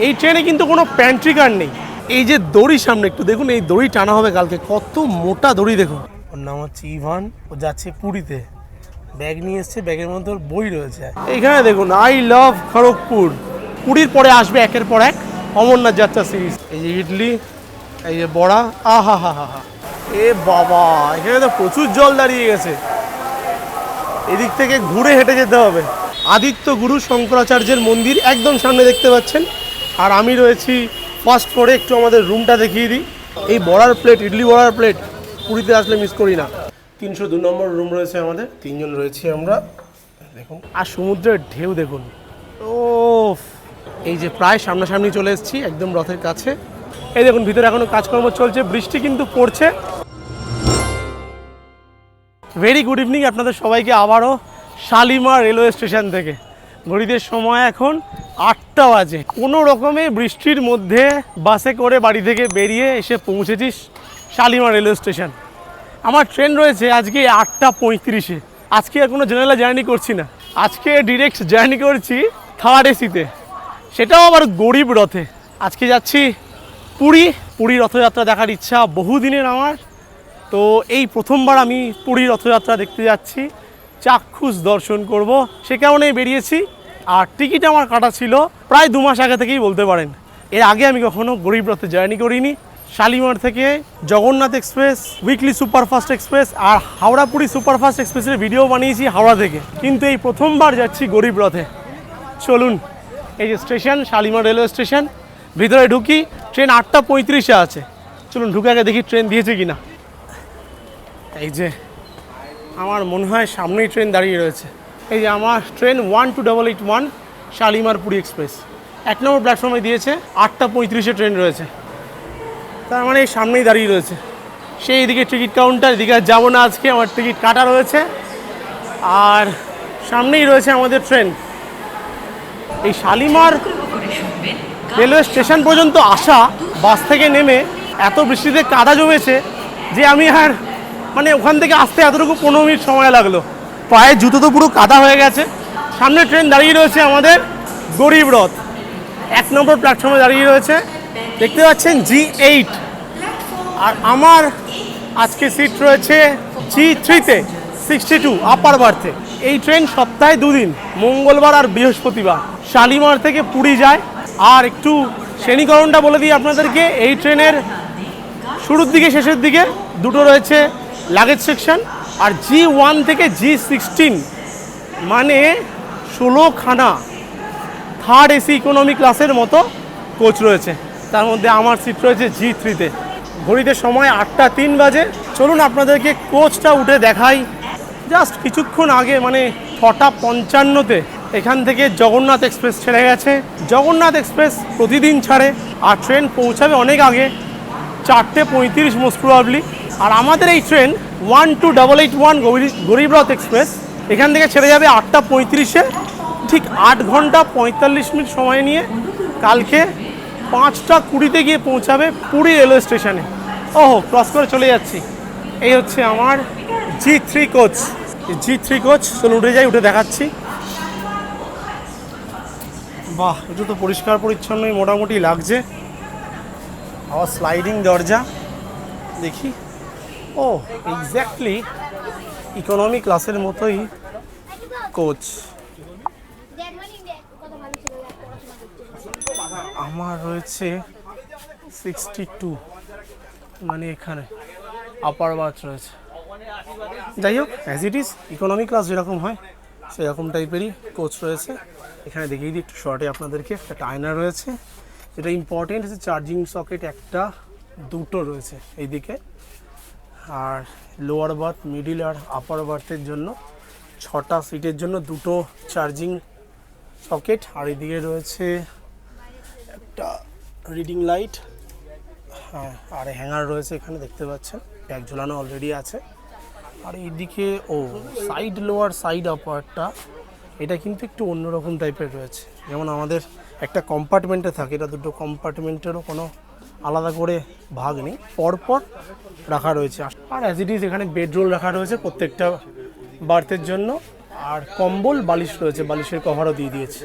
এই ট্রেনে কিন্তু কোনো প্যান্ট্রি কার নেই। এই যে দড়ি সামনে একটু দেখুন, এই দড়ি টানা হবে কালকে, কত মোটা দড়ি দেখুন। ওর নাম হচ্ছে ইভান, ও যাচ্ছে পুরীতে, ব্যাগ নিয়ে এসছে, ব্যাগের মধ্যে ওর বই রয়েছে। এইখানে দেখুন আই লাভ খড়গপুর। পুরীর পরে আসবে একের পর এক অমরনাথ যাত্রা সিরিজ। এই যে ইডলি, এই যে বড়া, আহা হা হা হা, এ বাবা এখানে তো প্রচুর জল দাঁড়িয়ে গেছে, এদিক থেকে ঘুরে হেঁটে যেতে হবে। আদিত্য গুরু শঙ্করাচার্যের মন্দির একদম সামনে দেখতে পাচ্ছেন। আর আমি রয়েছি ফার্স্ট ফ্লোরে, একটু আমাদের রুমটা দেখিয়ে দিই। এই বড়ার প্লেট, ইডলি বড়ার প্লেট পুরীতে আসলে মিস করি না। 302 নম্বর রুম রয়েছে আমাদের, 3 জন রয়েছি আমরা। দেখুন আর সমুদ্রের ঢেউ দেখুন, ও এই যে প্রায় সামনাসামনি চলে এসেছি, একদম রথের কাছে। এই দেখুন ভিতরে এখনো কাজকর্ম চলছে, বৃষ্টি কিন্তু পড়ছে। ভেরি গুড ইভিনিং আপনাদের সবাইকে আবারও শালিমার রেলওয়ে স্টেশন থেকে। ঘড়িতে সময় এখন 8টা বাজে। কোনো রকমে বৃষ্টির মধ্যে বাসে করে বাড়ি থেকে বেরিয়ে এসে পৌঁছেছিস শালিমার রেলওয়ে স্টেশন। আমার ট্রেন রয়েছে আজকে 8টা 35-এ। আজকে আর কোনো জেনারেল জার্নি করছি না, আজকে ডিরেক্ট জার্নি করছি থার্ড এসিতে, সেটাও আবার গরিব রথে। আজকে যাচ্ছি পুরী রথযাত্রা দেখার ইচ্ছা বহুদিনের আমার। তো এই প্রথমবার আমি পুরী রথযাত্রা দেখতে যাচ্ছি, চাক্ষুষ দর্শন করব, সে কারণেই বেরিয়েছি। আর টিকিট আমার কাটা ছিল প্রায় 2 মাস আগে থেকেই বলতে পারেন। এর আগে আমি কখনো গরিব রথে জার্নি করিনি। শালিমার থেকে Jagannath express, weekly superfast express আর হাওড়া পুরী সুপারফাস্ট এক্সপ্রেসের ভিডিও বানিয়েছি হাওড়া থেকে, কিন্তু এই প্রথমবার যাচ্ছি গরিব রথে। চলুন, এই যে স্টেশন শালিমার রেলওয়ে স্টেশন, ভিতরে ঢুকি। ট্রেন 8টা 35-এ আছে, চলুন ঢুকে আগে দেখি ট্রেন দিয়েছে কিনা। এই যে আমার মনে হয় সামনেই ট্রেন দাঁড়িয়ে রয়েছে। এই যে আমার ট্রেন 12881 শালিমার পুরী এক্সপ্রেস 1 নম্বর প্ল্যাটফর্মে দিয়েছে, 8টা 35-এ ট্রেন রয়েছে, তার মানে এই সামনেই দাঁড়িয়ে রয়েছে। সেই দিকে টিকিট কাউন্টার, এদিকে আর যাবো না আজকে, আমার টিকিট কাটা রয়েছে। আর সামনেই রয়েছে আমাদের ট্রেন। এই শালিমার রেলওয়ে স্টেশন পর্যন্ত আসা, বাস থেকে নেমে এত বৃষ্টিতে কাদা জমেছে যে আমি আর মানে ওখান থেকে আসতে এতটুকু 15 মিনিট সময় লাগলো। পায়ের জুতো তো পুরো কাদা হয়ে গেছে। সামনে ট্রেন দাঁড়িয়ে রয়েছে আমাদের গরিব রথ, 1 নম্বর প্ল্যাটফর্মে দাঁড়িয়ে রয়েছে, দেখতে পাচ্ছেন G8। আর আমার আজকে সিট রয়েছে G3-তে 62 আপার বার্থে। এই ট্রেন সপ্তাহে 2 দিন, মঙ্গলবার আর বৃহস্পতিবার, শালিমার থেকে পুরী যায়। আর একটু শ্রেণীকরণটা বলে দিই আপনাদেরকে, এই ট্রেনের শুরুর দিকে শেষের দিকে দুটো রয়েছে লাগেজ সেকশন, আর G1 থেকে G16 মানে 16খানা থার্ড এসি ইকোনমি ক্লাসের মতো কোচ রয়েছে। তার মধ্যে আমার সিট রয়েছে G3-তে। ঘড়িতে সময় 8টা 3 বাজে। চলুন আপনাদেরকে কোচটা উঠে দেখাই। জাস্ট কিছুক্ষণ আগে মানে 6টা 55-তে এখান থেকে জগন্নাথ এক্সপ্রেস ছেড়ে গেছে। জগন্নাথ এক্সপ্রেস প্রতিদিন ছাড়ে, আর ট্রেন পৌঁছাবে অনেক আগে, 4টে 35 মোস্ট প্রবাবলি। আর আমাদের এই ট্রেন 12881 গরিব রথ এক্সপ্রেস এখান থেকে ছেড়ে যাবে 8টা 35-এ, ঠিক 8 ঘন্টা 45 মিনিট সময় নিয়ে কালকে 5টা 20-তে গিয়ে পৌঁছাবে পুরী রেলওয়ে স্টেশনে। ওহো, ক্রস করে চলে যাচ্ছি। এই হচ্ছে আমার G3 কোচ। G3 কোচ, চলো উঠে যাই, উঠে দেখাচ্ছি। বাহ, একটু তো পরিষ্কার পরিচ্ছন্নই মোটামুটি লাগছে। আবার স্লাইডিং দরজা দেখি, ও এক্স্যাক্টলি ইকোনমি ক্লাসের মতোই কোচ। আমার রয়েছে 62, মানে এখানে আপার বার্থ রয়েছে। যাই হোক, as it is economy class যেরকম হয় সেরকম টাইপেরই কোচ রয়েছে। এখানে দেখিয়ে দিই একটু শর্টে আপনাদেরকে, একটা আয়না রয়েছে। যেটা ইম্পর্টেন্ট হচ্ছে চার্জিং সকেট 1-2 রয়েছে এইদিকে। আর লোয়ার বার্থ, মিডিল আর আপার বার্থের জন্য 6টা সিটের জন্য 2টো চার্জিং সকেট। আর এদিকে রয়েছে একটা রিডিং লাইট, হ্যাঁ, আর হ্যাঙ্গার রয়েছে এখানে দেখতে পাচ্ছেন, ব্যাগ ঝোলানো অলরেডি আছে। আর এইদিকে সাইড লোয়ার সাইড আপারটা, এটা কিন্তু একটু অন্যরকম টাইপের রয়েছে। যেমন আমাদের একটা কম্পার্টমেন্টে থাকে, এটা 2টো কম্পার্টমেন্টেরও কোনো আলাদা করে ভাগ নেই, পরপর রাখা রয়েছে। আর অ্যাজ ইট ইজ এখানে বেডরোল রাখা রয়েছে প্রত্যেকটা বার্থের জন্য, আর কম্বল বালিশ রয়েছে, বালিশের কভারও দিয়ে দিয়েছে।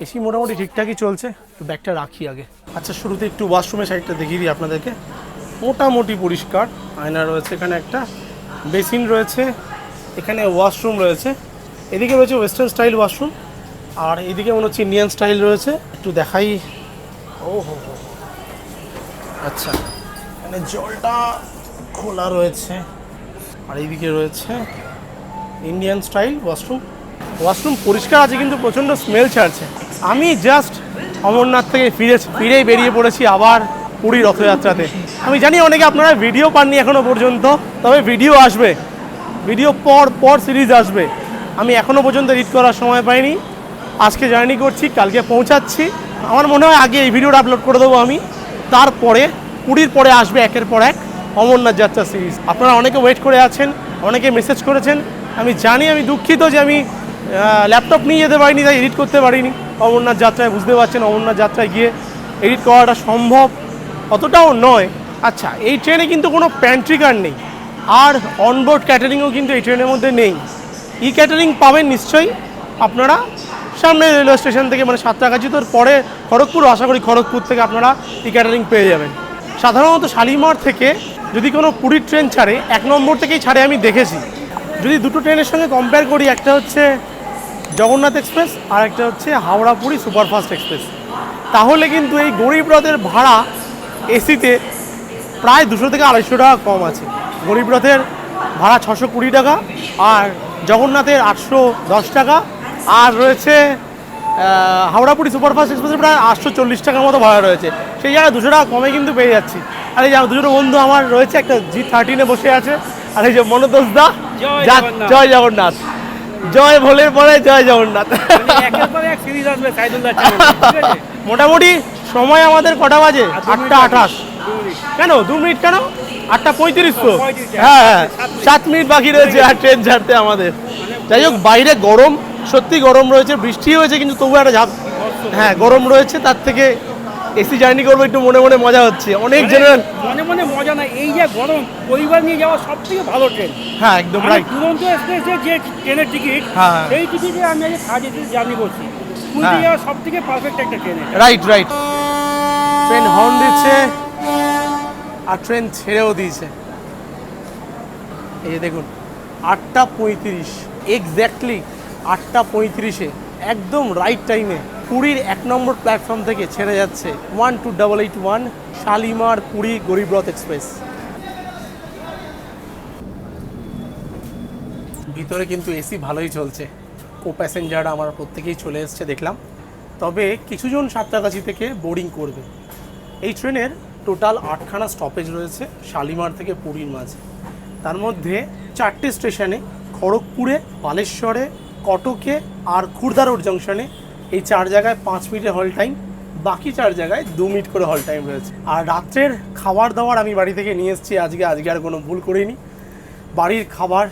এসি মোটামুটি ঠিকঠাকই চলছে, তো ব্যাগটা রাখি আগে। আচ্ছা, শুরুতে একটু ওয়াশরুমের সাইডটা দেখিয়ে দিই আপনাদেরকে। মোটামুটি পরিষ্কার, আয়না রয়েছে, এখানে একটা বেসিন রয়েছে, এখানে ওয়াশরুম রয়েছে, এদিকে রয়েছে ওয়েস্টার্ন স্টাইল ওয়াশরুম, আর এদিকে মনে হচ্ছে ইন্ডিয়ান স্টাইল রয়েছে। একটু দেখাই। ও হো হো, আচ্ছা, এখানে জলটা খোলা রয়েছে, আর এইদিকে রয়েছে ইন্ডিয়ান স্টাইল ওয়াশরুম। ওয়াশরুম পরিষ্কার আছে, কিন্তু প্রচণ্ড স্মেল ছাড়ছে। আমি জাস্ট অমরনাথ থেকে ফিরেই বেরিয়ে পড়েছি আবার পুরী রথযাত্রাতে। আমি জানি অনেকে আপনারা ভিডিও পাননি এখনও পর্যন্ত, তবে ভিডিও আসবে, ভিডিও পর সিরিজ আসবে। আমি এখনও পর্যন্ত এডিট করার সময় পাইনি। আজকে জার্নি করছি, কালকে পৌঁছাচ্ছি। আমার মনে হয় আগে এই ভিডিওটা আপলোড করে দেবো আমি, তারপরে পুরীর পরে আসবে একের পর এক অমরনাথ যাত্রা সিরিজ। আপনারা অনেকে ওয়েট করে আছেন, অনেকে মেসেজ করেছেন। আমি জানি, আমি দুঃখিত যে আমি ল্যাপটপ নিয়ে যেতে পারিনি, তাই এডিট করতে পারিনি অমরনাথ যাত্রায়। বুঝতে পারছেন অমরনাথ যাত্রায় গিয়ে এডিট করাটা সম্ভব অতটাও নয়। আচ্ছা, এই ট্রেনে কিন্তু কোনো প্যান্ট্রি কার নেই, আর অনবোর্ড ক্যাটারিংও কিন্তু এই ট্রেনের মধ্যে নেই। ই ক্যাটারিং পাবেন নিশ্চয়ই আপনারা সামনে রেলওয়ে স্টেশন থেকে, মানে সাঁতরাগাছি তোর পরে খড়গপুর, আশা করি খড়গপুর থেকে আপনারা ই ক্যাটারিং পেয়ে যাবেন। সাধারণত শালিমার থেকে যদি কোনো পুরীর ট্রেন ছাড়ে, 1 নম্বর থেকেই ছাড়ে আমি দেখেছি। যদি দুটো ট্রেনের সঙ্গে কম্পেয়ার করি, একটা হচ্ছে জগন্নাথ এক্সপ্রেস আর একটা হচ্ছে হাওড়া পুরী সুপারফাস্ট এক্সপ্রেস, তাহলে কিন্তু এই গরিব রথের ভাড়া এসিতে প্রায় 200 থেকে 250 টাকা কম আছে। গরিব রথের ভাড়া 620 টাকা, আর জগন্নাথের 810 টাকা, আর রয়েছে হাওড়াপুরি সুপারফাস্ট এক্সপ্রেসের প্রায় 840 টাকার মতো ভাড়া রয়েছে। সেই জায়গায় 200 টাকা কমে কিন্তু পেয়ে যাচ্ছি। আর এই যে দুটো বন্ধু আমার রয়েছে, একটা G13-এ বসে আছে, আর এই যে মনোতোষ দা, জয় জগন্নাথ, জয় ভোলের পরে জয় জগন্নাথ। মোটামুটি সময় আমাদের কটা বাজে? 8:28। কেন 2 মিনিট? কেন 8:35 তো? হ্যাঁ, 7 মিনিট বাকি রয়েছে আর ট্রেন ছাড়তে আমাদের। যাই হোক, বাইরে গরম, সত্যি গরম রয়েছে, বৃষ্টি হয়েছে কিন্তু তবু একটা হ্যাঁ গরম রয়েছে। তার থেকে এসি জার্নি করবো, একটু মনে মনে মজা হচ্ছে। অনেক জেনারেল মনে মজা না, এই যে গরম, পরিবার নিয়ে যাওয়া সব থেকে ভালো ট্রেন। হ্যাঁ, একদম রাইট। দুরন্ত এক্সপ্রেসের যে ট্রেনের টিকিট, এই টিকিটে আমি আগে সাজেতে জার্নি করছি, পুরীতে যাওয়া সব থেকে পারফেক্ট একটা ট্রেন। রাইট। ট্রেন হর্ন দিচ্ছে আর ট্রেন ছেড়েও দিয়েছে। এই যে দেখুন, 8:35, এক্স্যাক্টলি 8:35-এ একদম রাইট টাইমে পুরীর 1 নম্বর প্ল্যাটফর্ম থেকে ছেড়ে যাচ্ছে 12881 শালিমার পুরী গরিবরথ এক্সপ্রেস। ভিতরে কিন্তু এসি ভালোই চলছে, কো প্যাসেঞ্জাররা আমার প্রত্যেকেই চলে এসছে দেখলাম। তবে কিছুজন সাঁতরাগাছি থেকে বোর্ডিং করবে। এই ট্রেনের টোটাল 8খানা স্টপেজ রয়েছে শালিমার থেকে পুরীর মাঝে। তার মধ্যে 4টে স্টেশনে, খড়গপুরে, বালেশ্বরে, কটকে আর খুর্দা রোড জংশনে, এই 4 জায়গায় 5 মিনিটের হল টাইম, বাকি 4 জায়গায় 2 মিনিট করে হল টাইম রয়েছে। আর রাত্রের খাবার দাবার আমি বাড়ি থেকে নিয়ে এসেছি আজকে আর কোনো ভুল করিনি। বাড়ির খাবার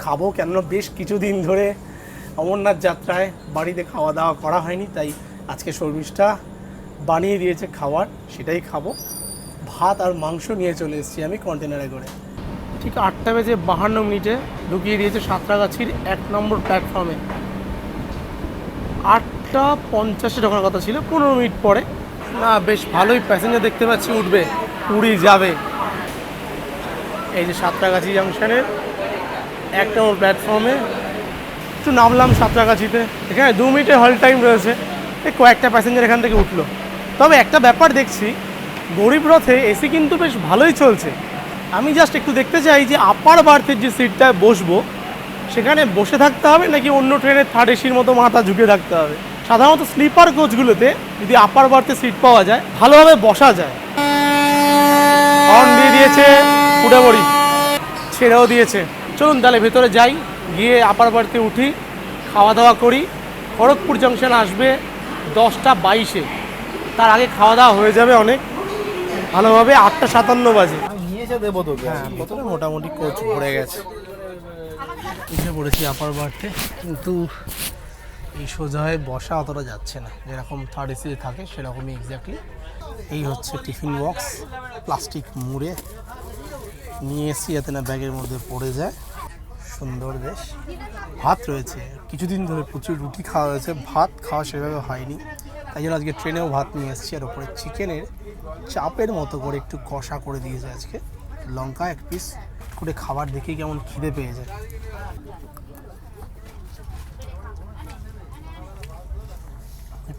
খাবো, কেননা বেশ কিছুদিন ধরে অমরনাথ যাত্রায় বাড়িতে খাওয়া দাওয়া করা হয়নি, তাই আজকে শর্মিষ্ঠা বানিয়ে দিয়েছে খাবার, সেটাই খাবো। ভাত আর মাংস নিয়ে চলে এসেছি আমি কন্টেনারে করে। ঠিক 8:52 ঢুকিয়ে দিয়েছে সাঁতরাগাছির 1 নম্বর প্ল্যাটফর্মে। 8:50-এ ঢোকার কথা ছিল, 15 মিনিট পরে। না, বেশ ভালোই প্যাসেঞ্জার দেখতে পাচ্ছি উঠবে, পুরী যাবে। এই যে সাঁতরাগাছি জাংশনের 1 নম্বর প্ল্যাটফর্মে একটু নামলাম সাঁতরাগাছিতে। এখানে 2 মিনিটের হল টাইম রয়েছে, কয়েকটা প্যাসেঞ্জার এখান থেকে উঠলো। তবে একটা ব্যাপার দেখছি, গরিব রথে এসি কিন্তু বেশ ভালোই চলছে। আমি জাস্ট একটু দেখতে চাই যে আপার বার্থের যে সিটটায় বসবো, সেখানে বসে থাকতে হবে নাকি অন্য ট্রেনের থার্ড এসির মতো মাথা ঝুঁকে থাকতে হবে। সাধারণত স্লিপার কোচগুলোতে যদি আপার বার্থে সিট পাওয়া যায়, ভালোভাবে বসা যায়। হর্ন দিয়ে দিয়েছে, উঠে পড়ি, ছেড়েও দিয়েছে। চলুন তাহলে ভেতরে যাই, গিয়ে আপার বার্থে উঠি, খাওয়া দাওয়া করি। খড়গপুর জংশন আসবে 10:22-এ, তার আগে খাওয়া দাওয়া হয়ে যাবে অনেক ভালোভাবে। 8:57 বাজে দেবো তো। হ্যাঁ, প্রথমে মোটামুটি কোচ ভরে গেছে। উঠে পড়েছি আপার বার্থে, কিন্তু এই সোজা হয়ে বসা অতটা যাচ্ছে না, যেরকম থার্ড এসিতে থাকে সেরকমই এক্স্যাক্টলি। এই হচ্ছে টিফিন বক্স, প্লাস্টিক মুড়ে নিয়ে এসি যাতে না ব্যাগের মধ্যে পড়ে যায়। সুন্দর বেশ। ভাত রয়েছে, কিছুদিন ধরে প্রচুর রুটি খাওয়া হয়েছে, ভাত খাওয়া সেভাবে হয়নি, তাই জন্য আজকে ট্রেনেও ভাত নিয়ে এসেছি। আর ওপরে চিকেনের চাপের মতো করে একটু কষা করে দিয়েছে আজকে, লঙ্কা এক পিস করে। খাবার দেখেই কেমন খিদে পেয়ে যায়।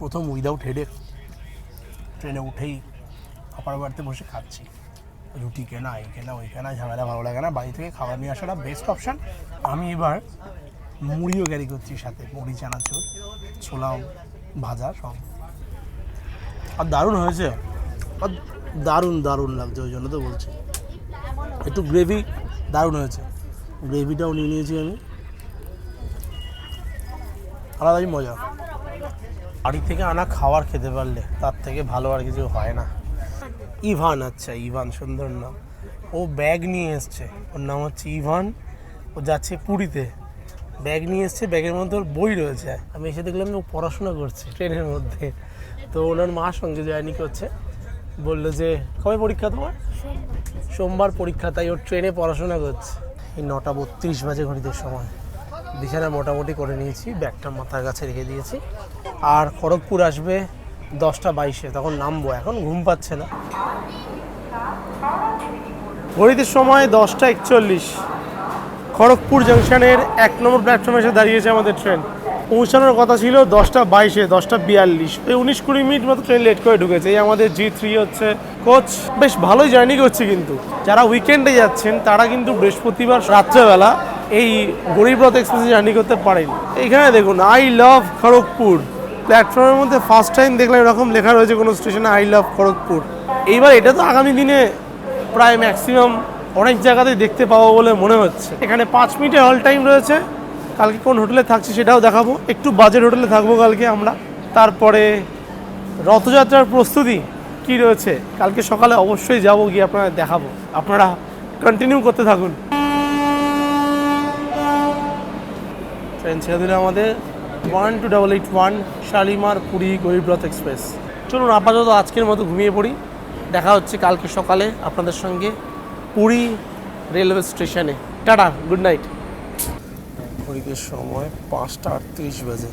প্রথম উইদাউট হেডেক ট্রেনে উঠেই আপার বাড়িতে বসে খাচ্ছি। রুটি কেনা, এই কেনা, ওই কেনা, ঝামেলা ভালো লাগে না, বাড়ি থেকে খাবার নিয়ে আসাটা বেস্ট অপশান। আমি এবার মুড়িও ক্যারি করছি সাথে, মুড়ি, চানাচুর, ছোলা ভাজা সব। আর দারুণ হয়েছে, আর দারুণ দারুণ লাগছে, ওই জন্য তো বলছি। একটু গ্রেভি দারুণ হয়েছে, গ্রেভিটাও নিয়ে নিয়েছি আমি, আলাদাই মজা। বাড়ি থেকে আনা খাবার খেতে পারলে তার থেকে ভালো আর কিছু হয় না। ইভান, আচ্ছা ইভান সুন্দর নাম। ও ব্যাগ নিয়ে এসছে, ওর নাম হচ্ছে ইভান। ও যাচ্ছে পুরীতে, ব্যাগ নিয়ে এসছে, ব্যাগের মধ্যে ওর বই রয়েছে। আমি এসে দেখলাম ও পড়াশোনা করছে ট্রেনের মধ্যে। তো ওনার মার সঙ্গে জার্নি করছে, বললো যে কবে পরীক্ষা তোমার? সোমবার পরীক্ষা, তাই ওর ট্রেনে পড়াশোনা করছে। এই 9:32 বাজে ঘড়িতে সময়। বিছানা মোটামুটি করে নিয়েছি, ব্যাগটা মাথার কাছে রেখে দিয়েছি। আর খড়গপুর আসবে 10:22, তখন নামবো। এখন ঘুম পাচ্ছে না। ঘড়িতে সময় 10:41। খড়গপুর জাংশনের 1 নম্বর প্ল্যাটফর্মে এসে দাঁড়িয়েছে আমাদের ট্রেন। পৌঁছানোর কথা ছিল 10:22, 10:42। এই 19-20 মিনিট মতো ট্রেন লেট করে ঢুকেছে। এই আমাদের G3 হচ্ছে কোচ, বেশ ভালোই জার্নি করছে। কিন্তু যারা উইকেন্ডে যাচ্ছেন তারা কিন্তু বৃহস্পতিবার রাত্রেবেলা এই গরিব রথ এক্সপ্রেসে জার্নি করতে পারেন। এইখানে দেখুন আই লাভ খড়গপুর, প্ল্যাটফর্মের মধ্যে ফার্স্ট টাইম দেখলাম এরকম লেখা রয়েছে কোনো স্টেশনে আই লাভ খড়গপুর। এইবার এটা তো আগামী দিনে প্রায় ম্যাক্সিমাম অনেক জায়গাতেই দেখতে পাবো বলে মনে হচ্ছে। এখানে 5 মিনিটের হল টাইম রয়েছে। কালকে কোন হোটেলে থাকছি সেটাও দেখাবো, একটু বাজেট হোটেলে থাকবো কালকে আমরা। তারপরে রথযাত্রার প্রস্তুতি কি রয়েছে কালকে সকালে অবশ্যই যাব, গিয়ে আপনারা দেখাবো। আপনারা কন্টিনিউ করতে থাকুন। ট্রেন ছেড়ে দিলে আমাদের 12881 শালিমার পুরী গরিবরথ এক্সপ্রেস। চলুন আপাতত আজকের মতো ঘুমিয়ে পড়ি, দেখা হচ্ছে কালকে সকালে আপনাদের সঙ্গে পুরী রেলওয়ে স্টেশনে। Tata, good night. ঘড়িতে সময় 5:38 বাজে।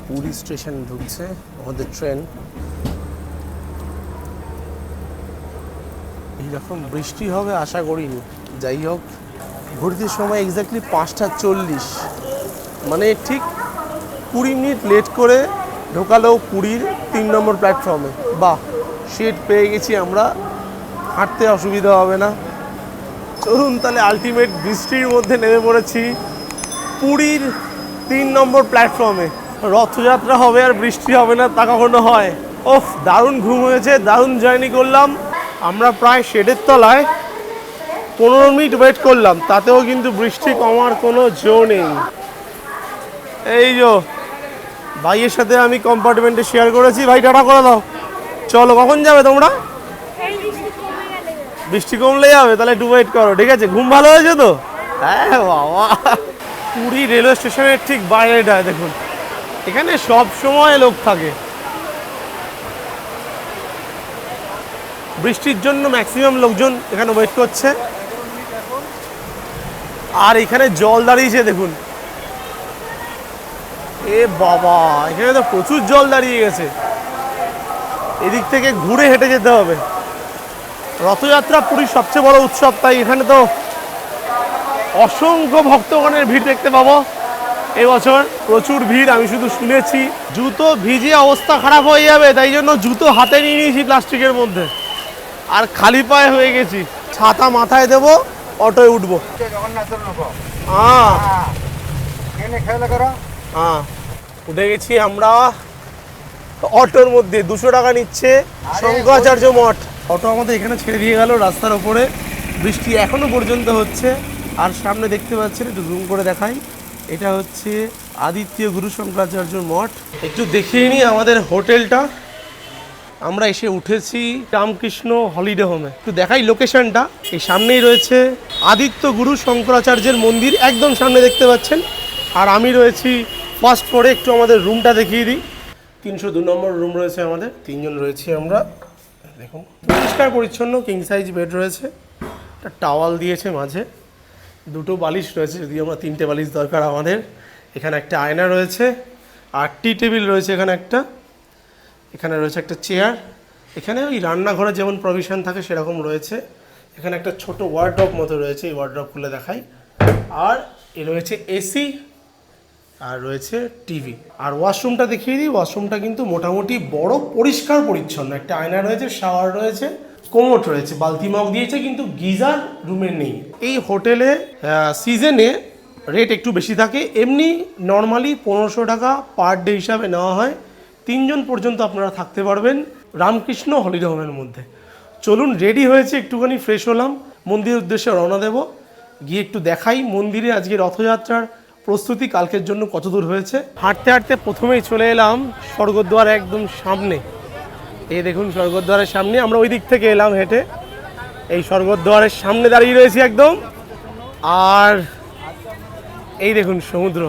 পুরী স্টেশন ঢুকছে আমাদের ট্রেন। এইরকম বৃষ্টি হবে আশা করিনি। যাই হোক, ঘড়িতে সময় এক্স্যাক্টলি 5:40, মানে ঠিক 20 মিনিট লেট করে ঢোকালো পুরীর 3 নম্বর প্ল্যাটফর্মে। বাহ, সিট পেয়ে গেছি আমরা, হাঁটতে অসুবিধা হবে না। চলুন তাহলে, আলটিমেট বৃষ্টির মধ্যে নেমে পড়েছি পুরীর 3 নম্বর প্ল্যাটফর্মে। রথযাত্রা হবে আর বৃষ্টি হবে না তা কখনো হয়? ওফ, দারুণ ঘুম হয়েছে, দারুণ জার্নি করলাম। আমরা প্রায় শেডের তলায় 15 মিনিট ওয়েট করলাম, তাতেও কিন্তু বৃষ্টি কমার কোনো জো নেই। এই যে ভাইয়ের সাথে আমি কম্পার্টমেন্টে শেয়ার করেছি। ভাই টাটা করে দাও। চলো, কখন যাবে তোমরা? বৃষ্টি কমলে যাবে, তাহলে একটু ওয়েট করো, ঠিক আছে? ঘুম ভালো হয়েছে তো? হ্যাঁ বাবা, পুরী রেলওয়ে স্টেশনের ঠিক বাইরেটা দেখুন, এখানে সব সময় লোক থাকে। বৃষ্টির জন্য ম্যাক্সিমাম লোকজন এখানে ওয়েট করছে। আর এখানে জল দাঁড়িয়েছে দেখুন। এ বাবা, এখানে তো প্রচুর জল দাঁড়িয়ে গেছে। এদিক থেকে ঘুরে হেঁটে যেতে হবে। রথযাত্রা পুরীর সবচেয়ে বড় উৎসব, তাই এখানে তো অসংখ্য ভক্তগণের ভিড় দেখতে পাবো এবছর। প্রচুর ভিড়, আমি শুধু শুনেছি। জুতো ভিজে অবস্থা খারাপ হয়ে যাবে, তাই জন্য জুতো হাতে নিয়ে নিয়েছি প্লাস্টিকের মধ্যে, আর খালি পায়ে হয়ে গেছি। ছাতা মাথায় দেবো, অটোয় উঠবো। হ্যাঁ হ্যাঁ, উঠে গেছি আমরা অটোর মধ্যে। 200 টাকা নিচ্ছে শঙ্করাচার্য মঠ। অটো আমাদের এখানে ছেড়ে দিয়ে গেল রাস্তার ওপরে। বৃষ্টি এখনো পর্যন্ত হচ্ছে। আর সামনে দেখতে পাচ্ছেন, একটু জুম করে দেখাই, এটা হচ্ছে আদিত্য গুরু শঙ্করাচার্য মঠ। একটু দেখিয়ে নিই আমাদের হোটেলটা। আমরা এসে উঠেছি রামকৃষ্ণ হলিডে হোমে। একটু দেখাই লোকেশনটা। এই সামনেই রয়েছে আদিত্য গুরু শঙ্করাচার্যের মন্দির, একদম সামনে দেখতে পাচ্ছেন। আর আমি রয়েছি ফার্স্ট ফ্লোরে। একটু আমাদের রুমটা দেখিয়ে দিই। 302 নম্বর রুম রয়েছে আমাদের, 3 জন রয়েছি আমরা। দেখুন, পরিষ্কার পরিচ্ছন্ন, কিং সাইজ বেড রয়েছে। একটা টাওয়াল দিয়েছে মাঝে, দুটো বালিশ রয়েছে, যদি আমরা 3টে বালিশ দরকার আমাদের। এখানে একটা আয়না রয়েছে, আর টি টেবিল রয়েছে এখানে একটা, এখানে রয়েছে একটা চেয়ার। এখানে ওই রান্নাঘরে যেমন প্রভিশন থাকে সেরকম রয়েছে। এখানে একটা ছোট ওয়ার্ড্রপ মতো রয়েছে, এই ওয়ার্ড্রপ খুলে দেখাই। আর এ রয়েছে এসি, আর রয়েছে টিভি। আর ওয়াশরুমটা দেখিয়ে দিই, ওয়াশরুমটা কিন্তু মোটামুটি বড়, পরিষ্কার পরিচ্ছন্ন। একটা আয়না রয়েছে, শাওয়ার রয়েছে, কোমোট রয়েছে, বালতি মগ দিয়েছে, কিন্তু গিজার রুমে নেই। এই হোটেলে সিজনে রেট একটু বেশি থাকে, এমনি নর্মালি 1500 টাকা পার ডে হিসাবে নেওয়া হয়। 3 জন পর্যন্ত আপনারা থাকতে পারবেন রামকৃষ্ণ হলিডে হোমের মধ্যে। চলুন, রেডি হয়েছে, একটুখানি ফ্রেশ হলাম, মন্দিরের উদ্দেশ্যে রওনা দেব। গিয়ে একটু দেখাই মন্দিরে আজকে রথযাত্রার প্রস্তুতি কালকের জন্য কত দূর হয়েছে। হাঁটতে হাঁটতে প্রথমেই চলে এলাম স্বর্গদ্বার একদম সামনে। এই দেখুন স্বর্গদ্বারের সামনে, আমরা ওই দিক থেকে এলাম হেঁটে, এই স্বর্গদ্বারের সামনে দাঁড়িয়ে রয়েছি একদম। আর এই দেখুন সমুদ্র,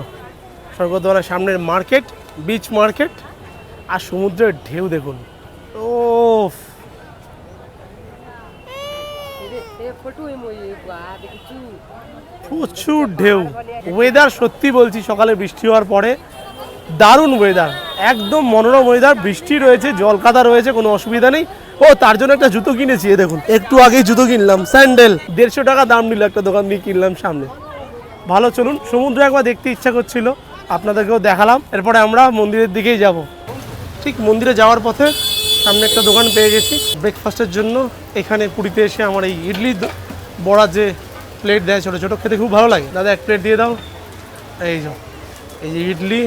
স্বর্গদ্বারের সামনের মার্কেট, বিচ মার্কেট, আর সমুদ্রের ঢেউ দেখুন। ও প্রচুর ঢেউ, ওয়েদার সত্যি বলছি, সকালে বৃষ্টি হওয়ার পরে দারুণ ওয়েদার, একদম মনোরম ওয়েদার। বৃষ্টি রয়েছে, জল কাদা রয়েছে, কোনো অসুবিধা নেই। ও তার জন্য একটা জুতো কিনেছি, এ দেখুন, একটু আগেই জুতো কিনলাম, স্যান্ডেল, 150 টাকা দাম নিল, একটা দোকান দিয়ে কিনলাম সামনে। ভালো, চলুন সমুদ্র একবার দেখতে ইচ্ছা করছিল, আপনাদেরকেও দেখালাম। এরপরে আমরা মন্দিরের দিকেই যাব। ঠিক মন্দিরে যাওয়ার পথে সামনে একটা দোকান পেয়ে গেছি ব্রেকফাস্টের জন্য। এখানে পুরীতে এসে আমার এই ইডলি বড়া যে প্লেট দেয় ছোটো ছোটো, খেতে খুব ভালো লাগে। দাদা 1 প্লেট দিয়ে দাও। এই যে ইডলি,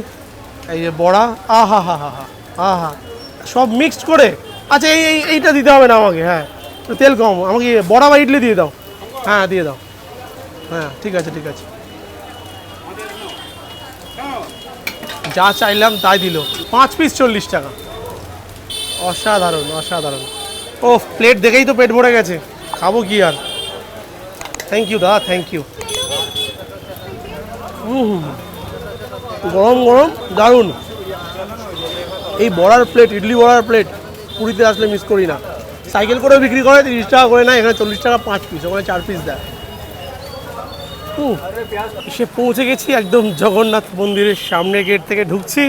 এই যে বড়া, আহা হা হা হা, আহা, সব মিক্সড করে। আচ্ছা এইটা দিতে হবে না আমাকে, হ্যাঁ তেল কম, আমাকে বড়া বা ইডলি দিয়ে দাও। হ্যাঁ দিয়ে দাও, হ্যাঁ ঠিক আছে ঠিক আছে। যা চাইলাম তাই দিল, 5 পিস 40 টাকা। অসাধারণ অসাধারণ। ও প্লেট দেখেই তো পেট ভরে গেছে, খাবো কি আর। থ্যাংক ইউ দাদা, থ্যাংক ইউ। গরম গরম, দারুণ। এই বড়ার প্লেট, ইডলি বড়ার প্লেট পুরীতে আসলে মিস করি না। সাইকেল করে বিক্রি করে 30 টাকা করে, না এখানে 40 টাকা 5 পিস, ওখানে 4 পিস দেয়। এসে পৌঁছে গেছি একদম জগন্নাথ মন্দিরের সামনে, গেট থেকে ঢুকছি।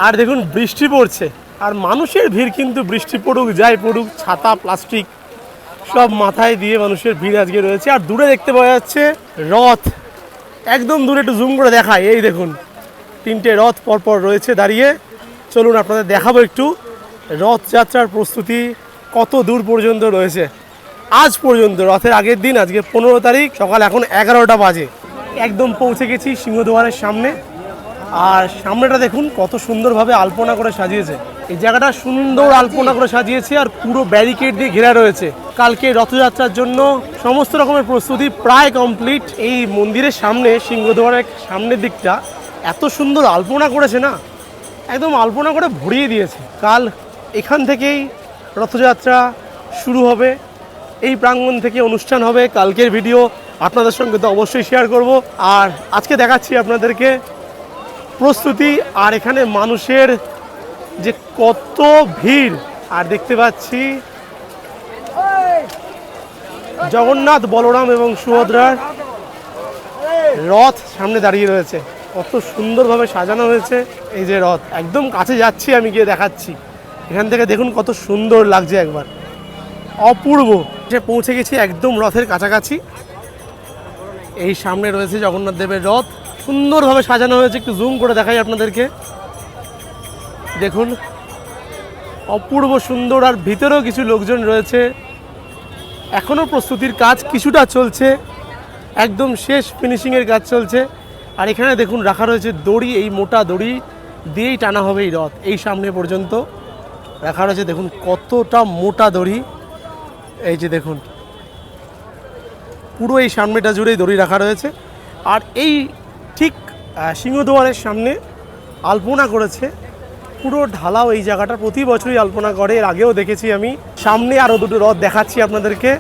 আর দেখুন বৃষ্টি পড়ছে, আর মানুষের ভিড় কিন্তু বৃষ্টি পড়ুক যাই পড়ুক, ছাতা প্লাস্টিক সব মাথায় দিয়ে মানুষের ভিড় আজকে রয়েছে। আর দূরে দেখতে পাওয়া যাচ্ছে রথ, একদম দূরে, একটু জুম করে দেখায়, এই দেখুন 3টে রথ পরপর রয়েছে দাঁড়িয়ে। চলুন আপনাদের দেখাবো একটু রথযাত্রার প্রস্তুতি কত দূর পর্যন্ত রয়েছে। আজ পর্যন্ত রথের আগের দিন, আজকে 15 তারিখ, সকাল এখন 11টা বাজে। একদম পৌঁছে গেছি সিংহদ্বারের সামনে। আর সামনেটা দেখুন কত সুন্দরভাবে আলপনা করে সাজিয়েছে, এই জায়গাটা সুন্দর আলপনা করে সাজিয়েছে, আর পুরো ব্যারিকেড দিয়ে ঘেরা রয়েছে। কালকে রথযাত্রার জন্য সমস্ত রকমের প্রস্তুতি প্রায় কমপ্লিট। এই মন্দিরের সামনে, সিংহদ্বারের সামনের দিকটা এত সুন্দর আলপনা করেছে না, একদম আলপনা করে ভরিয়ে দিয়েছে। কাল এখান থেকেই রথযাত্রা শুরু হবে, এই প্রাঙ্গণ থেকে অনুষ্ঠান হবে। কালকের ভিডিও আপনাদের সঙ্গে তো অবশ্যই শেয়ার করব। আর আজকে দেখাচ্ছি আপনাদেরকে প্রস্তুতি, আর এখানে মানুষের যে কত ভিড়। আর দেখতে পাচ্ছি জগন্নাথ, বলরাম এবং সুভদ্রার রথ সামনে দাঁড়িয়ে রয়েছে, কত সুন্দরভাবে সাজানো হয়েছে। এই যে রথ, একদম কাছে যাচ্ছি আমি, গিয়ে দেখাচ্ছি। এখান থেকে দেখুন কত সুন্দর লাগছে, একবার অপূর্ব। যে পৌঁছে গেছি একদম রথের কাছাকাছি। এই সামনে রয়েছে জগন্নাথ দেবের রথ, সুন্দরভাবে সাজানো হয়েছে, একটু জুম করে দেখাই আপনাদেরকে। দেখুন অপূর্ব সুন্দর। আর ভিতরেও কিছু লোকজন রয়েছে, এখনও প্রস্তুতির কাজ কিছুটা চলছে, একদম শেষ ফিনিশিংয়ের কাজ চলছে। আর এখানে দেখুন রাখা রয়েছে দড়ি, এই মোটা দড়ি দিয়েই টানা হবে এই রথ, এই সামনে পর্যন্ত রাখা রয়েছে। দেখুন কতটা মোটা দড়ি, এই যে দেখুন পুরো এই সামনেটা জুড়েই দড়ি রাখা রয়েছে। আর এই ঠিক সিংহদ্বারের সামনে আলপনা করেছে, পুরো ঢালাও এই জায়গাটা, প্রতি বছরই আলপনা করে, এর আগেও দেখেছি আমি। সামনে আরও দুটো রথ দেখাচ্ছি আপনাদেরকে,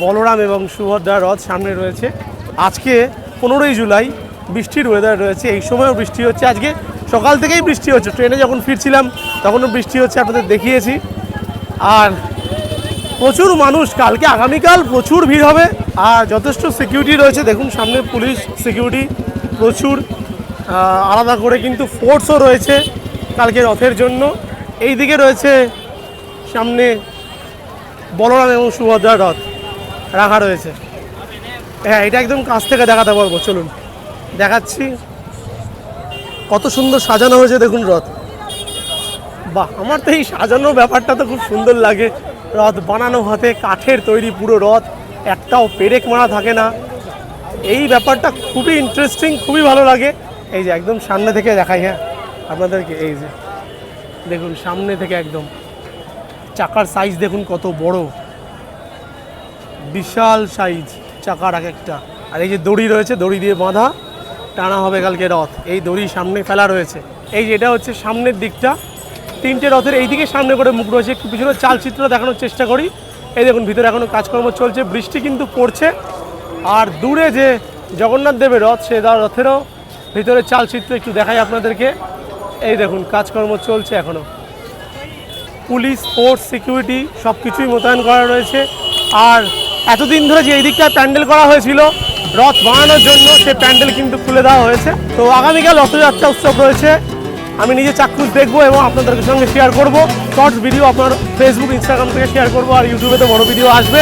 বলরাম এবং সুভদ্রার রথ সামনে রয়েছে। আজকে 15ই জুলাই, বৃষ্টির ওয়েদার রয়েছে, এই সময়ও বৃষ্টি হচ্ছে, আজকে সকাল থেকেই বৃষ্টি হচ্ছে। ট্রেনে যখন ফিরছিলাম তখনও বৃষ্টি হচ্ছে, আপনাদের দেখিয়েছি। আর প্রচুর মানুষ কালকে, আগামীকাল প্রচুর ভিড় হবে। আর যথেষ্ট সিকিউরিটি রয়েছে, দেখুন সামনে পুলিশ সিকিউরিটি প্রচুর, আলাদা করে কিন্তু ফোর্সও রয়েছে কালকে রথের জন্য। এই দিকে রয়েছে সামনে বলরাম এবং সুভদ্রার রথ রাখা রয়েছে। হ্যাঁ, এটা একদম কাছ থেকে দেখাতে পারবো, চলুন দেখাচ্ছি। কত সুন্দর সাজানো হয়েছে দেখুন রথ। বাহ, আমার তো এই সাজানো ব্যাপারটা তো খুব সুন্দর লাগে। রথ বানানো হাতে, কাঠের তৈরি পুরো রথ, একটাও পেরেক মারা থাকে না। এই ব্যাপারটা খুবই ইন্টারেস্টিং, খুবই ভালো লাগে। এই যে একদম সামনে থেকে দেখাই, হ্যাঁ আপনাদেরকে, এই যে দেখুন সামনে থেকে একদম চাকার সাইজ দেখুন কত বড়, বিশাল সাইজ চাকার এক একটা। আর এই যে দড়ি রয়েছে, দড়ি দিয়ে বাঁধা টানা হবে কালকে রথ। এই দড়ি সামনে ফেলা রয়েছে। এই যে এটা হচ্ছে সামনের দিকটা, তিনটে রথের এই দিকে সামনে করে মুখ রয়েছে। একটু পিছনে চালচিত্র দেখানোর চেষ্টা করি। এই দেখুন ভিতরে এখনো কাজকর্ম চলছে, বৃষ্টি কিন্তু পড়ছে। আর দূরে যে জগন্নাথ দেবের রথ, সে রথেরও ভিতরে চালচিত্র একটু দেখাই আপনাদেরকে। এই দেখুন কাজকর্ম চলছে এখনো, পুলিশ ফোর্স সিকিউরিটি সব কিছুই মোতায়েন করা রয়েছে। আর এতদিন ধরে যে এই দিকটায় প্যান্ডেল করা হয়েছিল রথ বানানোর জন্য, সে প্যান্ডেল কিন্তু খুলে দেওয়া হয়েছে। তো আগামীকাল রথযাত্রা উৎসব রয়েছে, আমি নিজে চাক্ষুষ দেখবো এবং আপনাদের সঙ্গে শেয়ার করব। শর্টস ভিডিও আপনার ফেসবুক ইনস্টাগ্রাম থেকে শেয়ার করবো, আর ইউটিউবে তো বড় ভিডিও আসবে।